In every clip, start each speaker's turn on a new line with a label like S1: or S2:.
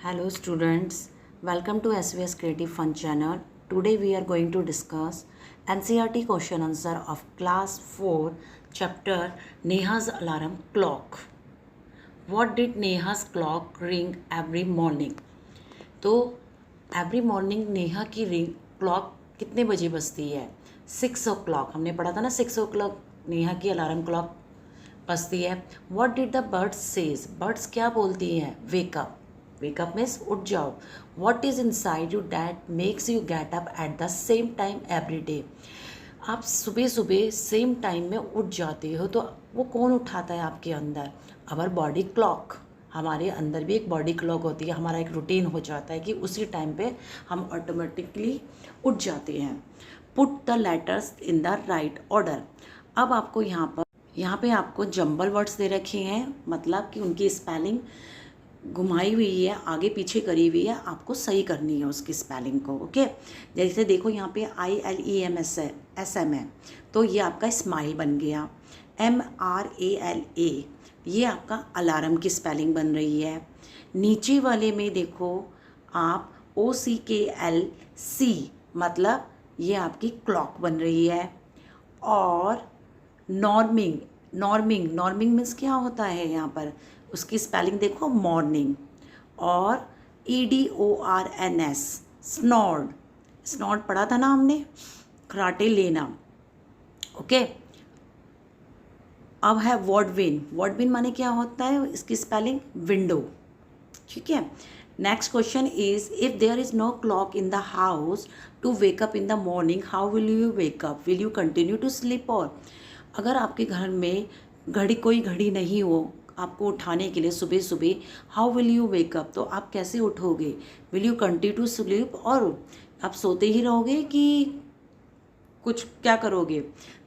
S1: Hello students, welcome to SVS Creative Fun channel. Today we are going to discuss NCERT question answer of class 4 chapter Neha's alarm clock. What did Neha's clock ring every morning? तो every morning Neha की ring clock कितने बजे बजती है? 6 o'clock. हमने पढ़ा था ना 6 o'clock नेहा की अलार्म क्लॉक बजती है. What did the birds says? Birds क्या बोलती हैं? वेकअप. वेकअप मीन्स उठ जाओ. What is inside you that makes you get up at the same time every day? आप सुबह सुबह सेम टाइम में उठ जाते हो तो वो कौन उठाता है आपके अंदर? Our body clock. हमारे अंदर भी एक बॉडी क्लॉक होती है, हमारा एक रूटीन हो जाता है कि उसी टाइम पे हम ऑटोमेटिकली उठ जाते हैं. Put the letters in the right order. अब आपको यहाँ पे आपको जंबल वर्ड्स दे रखे हैं, मतलब कि उनकी स्पेलिंग घुमाई हुई है, आगे पीछे करी हुई है, आपको सही करनी है उसकी स्पेलिंग को. ओके, जैसे देखो यहाँ पे ILEMS है तो ये आपका स्माइल बन गया. MRALA ये आपका अलार्म की स्पेलिंग बन रही है. नीचे वाले में देखो आप OCKLC मतलब ये आपकी क्लॉक बन रही है. और नॉर्मिंग मीन्स क्या होता है यहाँ पर? उसकी स्पेलिंग देखो मॉर्निंग. और EDORNS स्नॉर्ड पढ़ा था ना हमने, खराटे लेना. ओके, अब है वर्डविन माने क्या होता है? इसकी स्पेलिंग विंडो. ठीक है. Next question is if there is no clock in the house to wake up in the morning how will you wake up? Will you continue to sleep? और अगर आपके घर में कोई घड़ी नहीं हो आपको उठाने के लिए सुबह सुबह, how will you wake up? तो आप कैसे उठोगे? Will you continue to sleep? और आप सोते ही रहोगे कि कुछ क्या करोगे?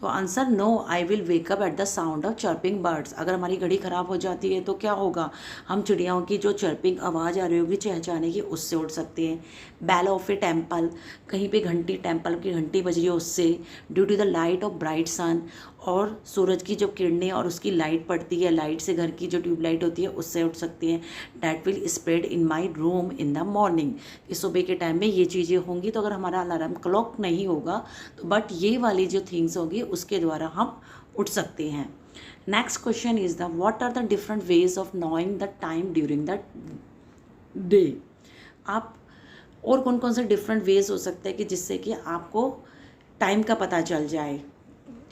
S1: तो answer no, I will wake up at the sound of chirping birds. अगर हमारी घड़ी ख़राब हो जाती है तो क्या होगा? हम चिड़ियाओं की जो चर्पिंग आवाज़ आ रही होगी चहचहाने की, उससे उठ सकते हैं. बेल ऑफ ए टेम्पल, कहीं पे टेम्पल की घंटी बज रही है उससे. Due to the light of bright sun, और सूरज की जो किरणें और उसकी लाइट पड़ती है, लाइट से घर की जो ट्यूबलाइट होती है उससे उठ सकती हैं. That will spread in my room in the morning. कि सुबह के टाइम में ये चीज़ें होंगी. तो अगर हमारा अलार्म क्लॉक नहीं होगा तो बट ये वाली जो थिंग्स होगी उसके द्वारा हम उठ सकते हैं. Next question is the what are the different ways of knowing the time during the day? आप और कौन कौन से डिफरेंट वेज हो सकते हैं कि जिससे कि आपको टाइम का पता चल जाए?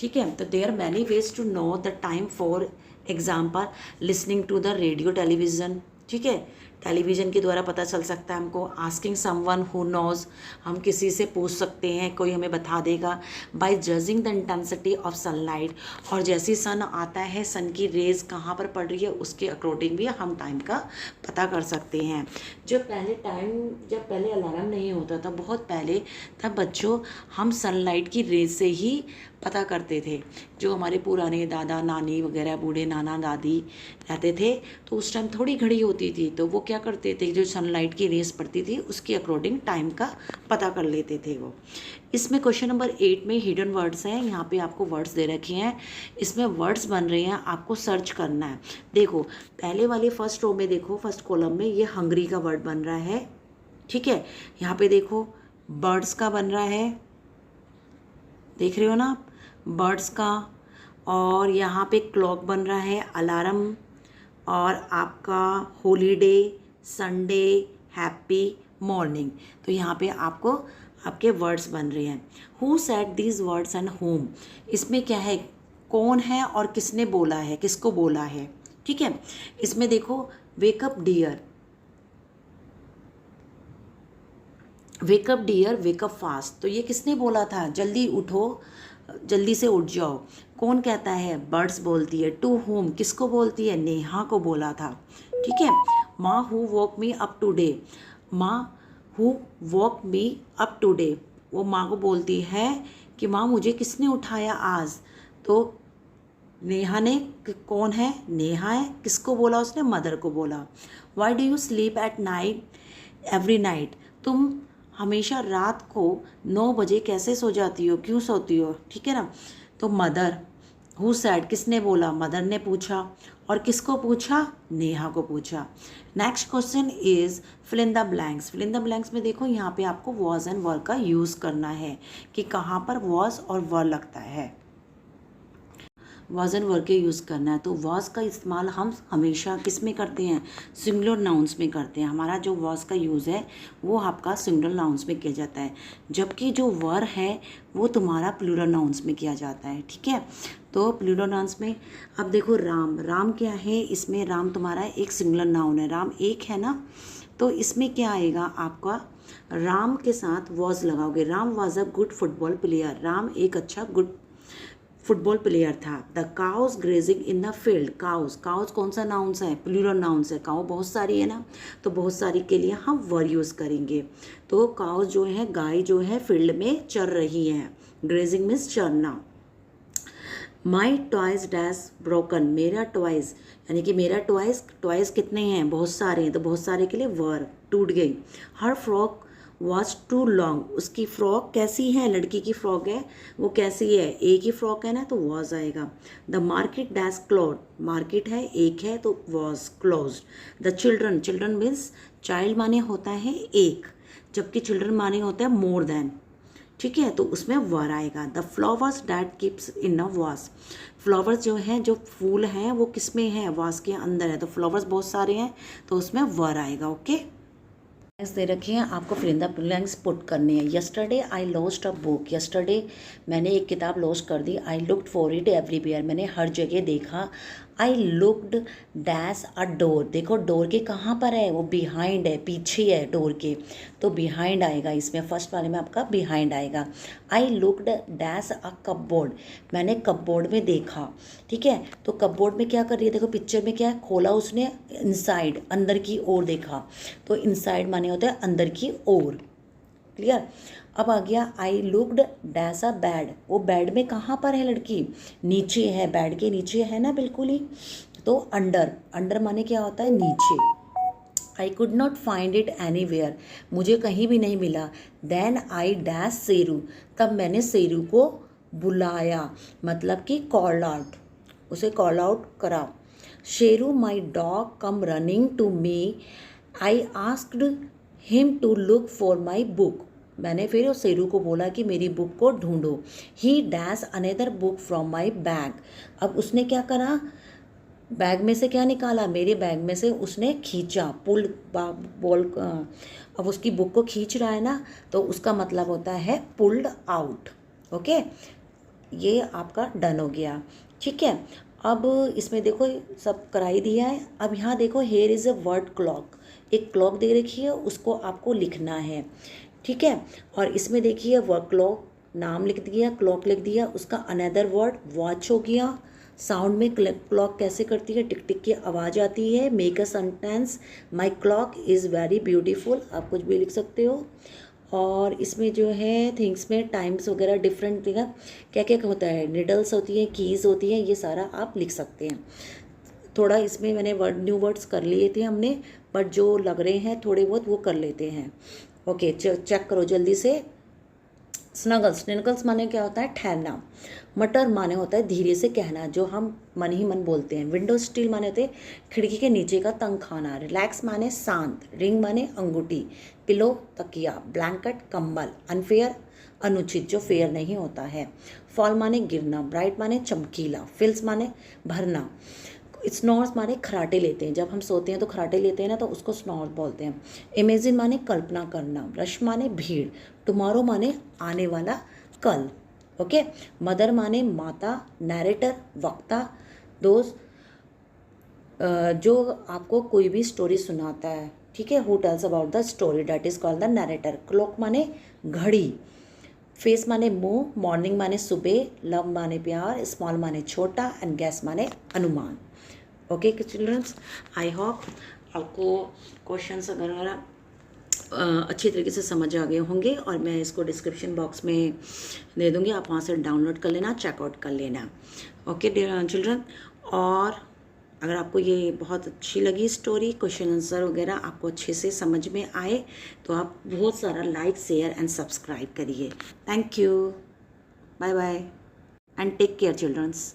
S1: ठीक है. तो there many ways to know the time. For example listening to the radio television. ठीक है, टेलीविज़न के द्वारा पता चल सकता है हमको. आस्किंग समवन हु नोज, हम किसी से पूछ सकते हैं, कोई हमें बता देगा. By judging the intensity of sunlight, और जैसे सन आता है सन की रेज कहाँ पर पड़ रही है उसके अकॉर्डिंग भी हम टाइम का पता कर सकते हैं. जब पहले अलार्म नहीं होता था, बहुत पहले, तब बच्चों हम सनलाइट की रेज से ही पता करते थे. जो हमारे पुराने दादा नानी वगैरह, बूढ़े नाना दादी रहते थे, तो उस टाइम थोड़ी घड़ी होती थी तो वो क्या करते थे, जो सनलाइट की रेस पड़ती थी उसके अकॉर्डिंग टाइम का पता कर लेते थे वो. इसमें क्वेश्चन नंबर 8 में हिडन वर्ड्स हैं. यहाँ पे आपको वर्ड्स दे रखे हैं, इसमें वर्ड्स बन रहे हैं, आपको सर्च करना है. देखो पहले वाले फर्स्ट रो में देखो, फर्स्ट कॉलम में ये हंगरी का वर्ड बन रहा है. ठीक है. यहाँ पे देखो बर्ड्स का बन रहा है, देख रहे हो ना आप, बर्ड्स का. और यहाँ पे क्लॉक बन रहा है, अलार्म. और आपका हॉलीडे, संडे, हैप्पी, मॉर्निंग. तो यहाँ पे आपको आपके वर्ड्स बन रहे हैं. Who said these words and home? इसमें क्या है, कौन है और किसने बोला है, किसको बोला है. ठीक है. इसमें देखो वेकअप डियर, वेकअप फास्ट. तो ये किसने बोला था? जल्दी उठो, जल्दी से उठ जाओ. कौन कहता है? बर्ड्स बोलती है. टू होम किसको बोलती है? नेहा को बोला था. ठीक है. माँ who woke me up today, माँ who woke me up today, वो माँ को बोलती है कि माँ मुझे किसने उठाया आज? तो नेहा ने, कौन है? नेहा है. किसको बोला उसने? मदर को बोला. Why do you sleep at night every night? तुम हमेशा रात को 9 बजे कैसे सो जाती हो, क्यों सोती हो? ठीक है ना. तो मदर. हु सैड, किसने बोला, मदर ने पूछा, और किसको पूछा, नेहा को पूछा। Next question is fill in the blanks. Fill in the blanks में देखो यहाँ पे आपको वॉज एंड वर का यूज़ करना है कि कहाँ पर वॉज और वर लगता है। वॉज एंड वर के यूज़ करना है, तो वॉज का इस्तेमाल हम हमेशा किस में करते हैं, सिंगुलर नाउन्स में करते हैं। हमारा जो वॉज का यूज़ है वो आपका सिंगुलर नाउन्स में किया जाता है, जबकि जो वर है वो तुम्हारा प्लूरल नाउन्स में किया जाता है। ठीक है, तो प्लूरल नाउन्स में अब देखो राम, राम क्या है, इसमें राम तुम्हारा एक सिंगुलर नाउन है, राम एक है ना, तो इसमें क्या आएगा आपका, राम के साथ वॉज लगाओगे। Ram was a good football player, Ram एक अच्छा गुड फुटबॉल प्लेयर था। The cows grazing in the field, cows, cows कौन सा नाउन्स है, प्लूरल नाउन्स है, काउ बहुत सारी है ना, तो बहुत सारी के लिए हम वर यूज़ करेंगे। तो काउज जो है, गाय जो है फील्ड में चर रही है, ग्रेजिंग मीन्स चरना। माई टॉयज डैश ब्रोकन, मेरा टॉयज यानी कि मेरा टॉयज, टॉयज कितने हैं, बहुत सारे हैं, तो बहुत सारे के लिए वर, टूट गई। हर फ्रॉक वॉज टू लॉन्ग, उसकी फ्रॉक कैसी है, लड़की की फ्रॉक है वो कैसी है, एक ही फ्रॉक है ना, तो वॉज आएगा। The market dash close, market है एक है तो was close. The children, children means child माने होता है एक, जबकि चिल्ड्रन माने होता है मोर देन। ठीक है, तो उसमें वर आएगा। The flowers that keeps in a vase, flowers जो हैं, जो फूल हैं वो किस में है, वास के अंदर है, तो फ्लावर्स बहुत सारे हैं तो उसमें वर आएगा। ओके, दे रखे हैं, आपको fill in the blanks put करने हैं। Yesterday I lost a book, yesterday मैंने एक किताब लॉस्ट कर दी। I looked for it everywhere, मैंने हर जगह देखा। I looked dash a door, देखो डोर के कहाँ पर है, वो बिहाइंड है, पीछे है डोर के, तो बिहाइंड आएगा इसमें, फर्स्ट वाले में आपका बिहाइंड आएगा। आई लुक्ड डैश अ कपबोर्ड, मैंने कपबोर्ड में देखा। ठीक है, तो कपबोर्ड में क्या कर रही है, देखो पिक्चर में क्या है, खोला उसने, इनसाइड अंदर की ओर देखा, तो इनसाइड माने होता है अंदर की ओर। क्लियर, अब आ गया आई लुक्ड डैश अ बेड, वो बेड में कहाँ पर है लड़की, नीचे है, बेड के नीचे है ना बिल्कुल ही, तो अंडर, अंडर माने क्या होता है नीचे। I could not find it anywhere, मुझे कहीं भी नहीं मिला। देन आई डैश सेरू, तब मैंने सेरू को बुलाया, मतलब कि कॉल आउट, उसे कॉल आउट करा। Sheru my dog come running to me, I asked him to look for my book, मैंने फिर उस शेरू को बोला कि मेरी बुक को ढूंढो। ही dash another book from my bag, अब उसने क्या करा, बैग में से क्या निकाला, मेरे बैग में से उसने खींचा, पुल बॉल, अब उसकी बुक को खींच रहा है ना, तो उसका मतलब होता है पुल्ड आउट। ओके, ये आपका डन हो गया। ठीक है, अब इसमें देखो सब कराई दिया है। अब यहाँ देखो here is a word clock, एक क्लॉक दे रखी है, उसको आपको लिखना है। ठीक है, और इसमें देखिए वर्ड क्लॉक नाम लिख दिया, क्लॉक लिख दिया, उसका अनदर वर्ड वॉच हो गया। साउंड में क्लॉक कैसे करती है, टिक टिक की आवाज़ आती है। Make a sentence, my clock is very beautiful, आप कुछ भी लिख सकते हो। और इसमें जो है थिंग्स में टाइम्स वगैरह डिफरेंट क्या क्या होता है, निडल्स होती है, कीज़ होती है, ये सारा आप लिख सकते हैं। थोड़ा इसमें मैंने वर्ड न्यू वर्ड्स कर लिए थे हमने, बट जो लग रहे हैं थोड़े बहुत वो कर लेते हैं। ओके, चेक करो जल्दी से। स्नगल्स, स्नगल्स माने क्या होता है, ठहरना। मटर माने होता है धीरे से कहना, जो हम मन ही मन बोलते हैं। विंडो स्टील माने होते हैं खिड़की के नीचे का तंग खाना। रिलैक्स माने शांत। रिंग माने अंगूठी। पिलो तकिया। ब्लैंकेट कंबल। अनफेयर अनुचित, जो फेयर नहीं होता है। फॉल माने गिरना। ब्राइट माने चमकीला। फिल्स माने भरना। स्नॉर्स माने खराटे लेते हैं, जब हम सोते हैं तो खराटे लेते हैं ना, तो उसको स्नॉर्स बोलते हैं। इमेजिन माने कल्पना करना। रश माने भीड़। टुमारो माने आने वाला कल। ओके, मदर माने माता। नैरेटर वक्ता, दोस्त जो आपको कोई भी स्टोरी सुनाता है। ठीक है, who tells about the story, that is called the narrator. Clock माने घड़ी। फेस माने मुंह। मॉर्निंग माने सुबह। लव माने प्यार। स्मॉल माने छोटा। एंड गैस माने अनुमान। ओके चिल्ड्रंस, आई होप आपको क्वेश्चंस वगैरह अच्छी तरीके से समझ आ गए होंगे, और मैं इसको डिस्क्रिप्शन बॉक्स में दे दूँगी, आप वहाँ से डाउनलोड कर लेना, चेकआउट कर लेना। ओके चिल्ड्रन, और अगर आपको ये बहुत अच्छी लगी स्टोरी, क्वेश्चन आंसर वगैरह आपको अच्छे से समझ में आए, तो आप बहुत सारा लाइक, शेयर एंड सब्सक्राइब करिए। Thank you, bye bye and take care children's.